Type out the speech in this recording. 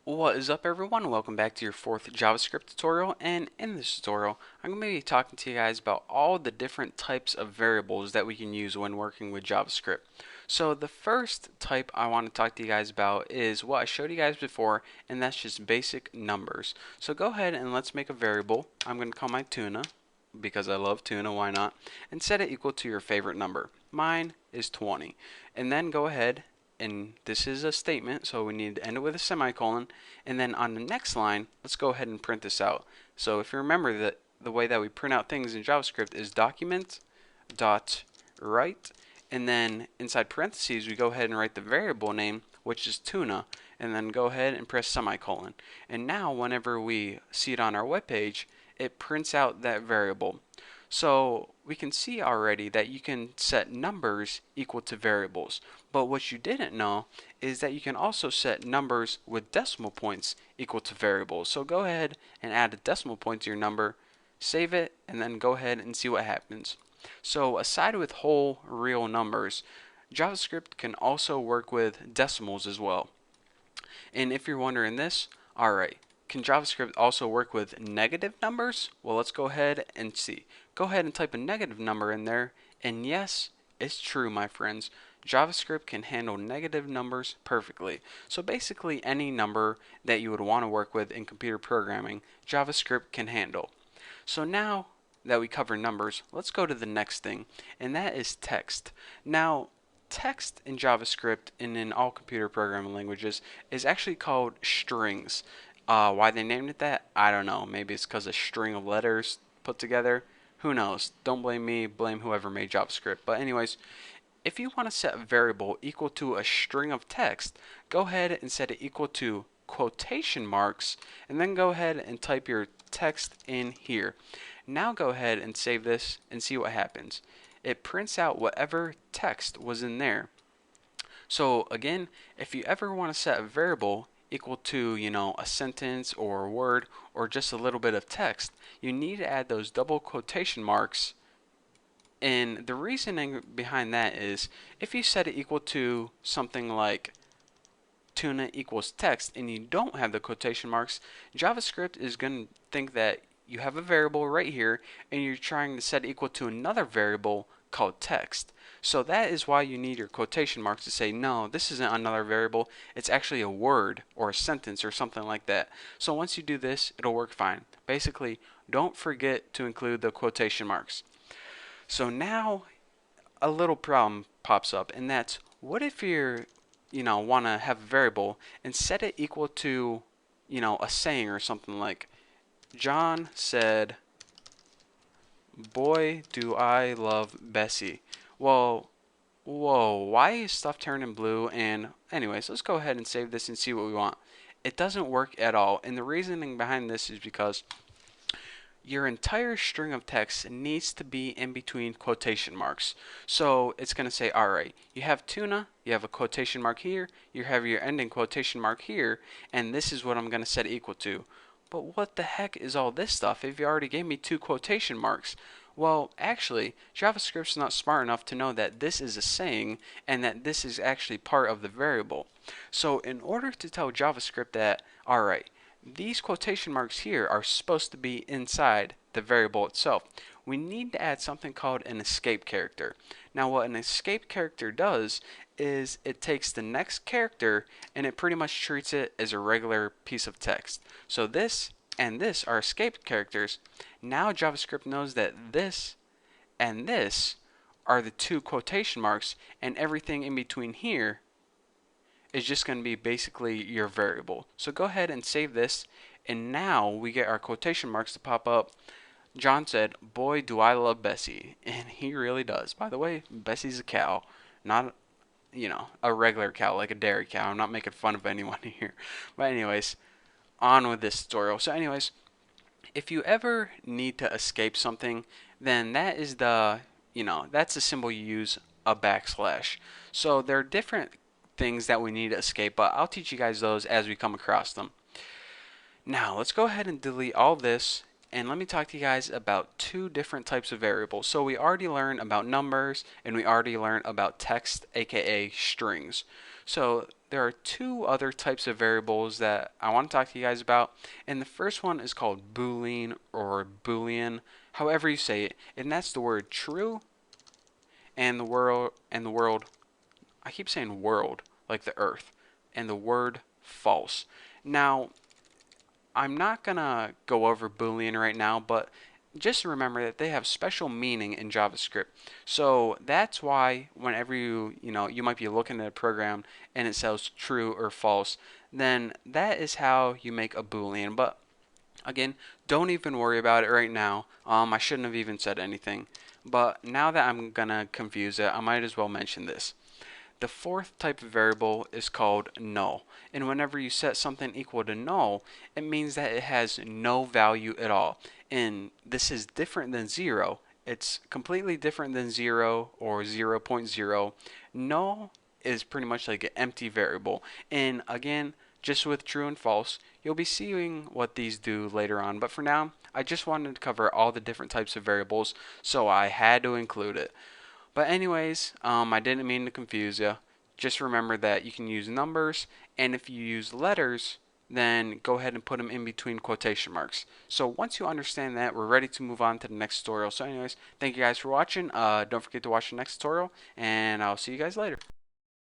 What is up, everyone? Welcome back to your fourth JavaScript tutorial, and in this tutorial I'm going to be talking to you guys about all the different types of variables that we can use when working with JavaScript. So the first type I want to talk to you guys about is what I showed you guys before, and that's just basic numbers. So go ahead and let's make a variable. I'm going to call my tuna because I love tuna, why not? And set it equal to your favorite number. Mine is 20. And then go ahead, and this is a statement, so we need to end it with a semicolon. And then on the next line, let's go ahead and print this out. So if you remember that the way that we print out things in JavaScript is document dot write, and then inside parentheses we go ahead and write the variable name, which is tuna, and then go ahead and press semicolon. And now whenever we see it on our web page, it prints out that variable. So we can see already that you can set numbers equal to variables. But what you didn't know is that you can also set numbers with decimal points equal to variables. So go ahead and add a decimal point to your number, save it, and then go ahead and see what happens. So aside with whole real numbers, JavaScript can also work with decimals as well. And if you're wondering this, alright, can JavaScript also work with negative numbers? Well, let's go ahead and see. Go ahead and type a negative number in there, and yes, it's true, my friends. JavaScript can handle negative numbers perfectly. So basically any number that you would want to work with in computer programming, JavaScript can handle. So now that we cover numbers, let's go to the next thing, and that is text. Now, text in JavaScript and in all computer programming languages is actually called strings. Why they named it that, I don't know. Maybe it's because a string of letters put together. Who knows? Don't blame me, blame whoever made JavaScript. But anyways, if you want to set a variable equal to a string of text, go ahead and set it equal to quotation marks, and then go ahead and type your text in here. Now go ahead and save this and see what happens. It prints out whatever text was in there. So again, if you ever want to set a variable equal to, a sentence or a word or just a little bit of text, you need to add those double quotation marks. And the reasoning behind that is if you set it equal to something like tuna equals text and you don't have the quotation marks, JavaScript is going to think that you have a variable right here and you're trying to set it equal to another variable called text. So that is why you need your quotation marks to say, no, this isn't another variable, it's actually a word or a sentence or something like that. So once you do this, it'll work fine. Basically, don't forget to include the quotation marks. So now a little problem pops up, and that's what if want to have a variable and set it equal to, a saying or something like, John said, boy, do I love Bessie. Well, whoa, why is stuff turning blue? And anyways, let's go ahead and save this and see what we want. It doesn't work at all, and the reasoning behind this is because your entire string of text needs to be in between quotation marks. So it's going to say, alright, you have tuna, you have a quotation mark here, you have your ending quotation mark here, and this is what I'm going to set equal to. But what the heck is all this stuff if you already gave me two quotation marks? Well, actually, JavaScript's not smart enough to know that this is a saying and that this is actually part of the variable. So in order to tell JavaScript that, alright, these quotation marks here are supposed to be inside the variable itself, we need to add something called an escape character. Now what an escape character does is it takes the next character and it pretty much treats it as a regular piece of text. So this and this are escape characters. Now JavaScript knows that this and this are the two quotation marks, and everything in between here is just going to be basically your variable. So go ahead and save this, and now we get our quotation marks to pop up. John said, boy, do I love Bessie. And he really does. By the way, Bessie's a cow, not, a regular cow, like a dairy cow. I'm not making fun of anyone here. But anyways, on with this tutorial. So anyways, if you ever need to escape something, then that is that's the symbol you use, a backslash. So there are different things that we need to escape, but I'll teach you guys those as we come across them. Now, let's go ahead and delete all this, and let me talk to you guys about two different types of variables. So we already learned about numbers, and we already learned about text, aka strings. So there are two other types of variables that I want to talk to you guys about, and the first one is called Boolean or Boolean, however you say it, and that's the word true and the world. I keep saying world like the earth, and the word false. Now, I'm not gonna go over Boolean right now, but just remember that they have special meaning in JavaScript. So that's why whenever you might be looking at a program and it says true or false, then that is how you make a Boolean. But again, don't even worry about it right now. I shouldn't have even said anything. But now that I'm gonna confuse it, I might as well mention this. The fourth type of variable is called null. And whenever you set something equal to null, it means that it has no value at all. And this is different than 0. It's completely different than 0 or 0.0. Null is pretty much like an empty variable. And again, just with true and false, you'll be seeing what these do later on. But for now, I just wanted to cover all the different types of variables, so I had to include it. But anyways, I didn't mean to confuse you. Just remember that you can use numbers, and if you use letters, then go ahead and put them in between quotation marks. So once you understand that, we're ready to move on to the next tutorial. So anyways, thank you guys for watching. Don't forget to watch the next tutorial, and I'll see you guys later.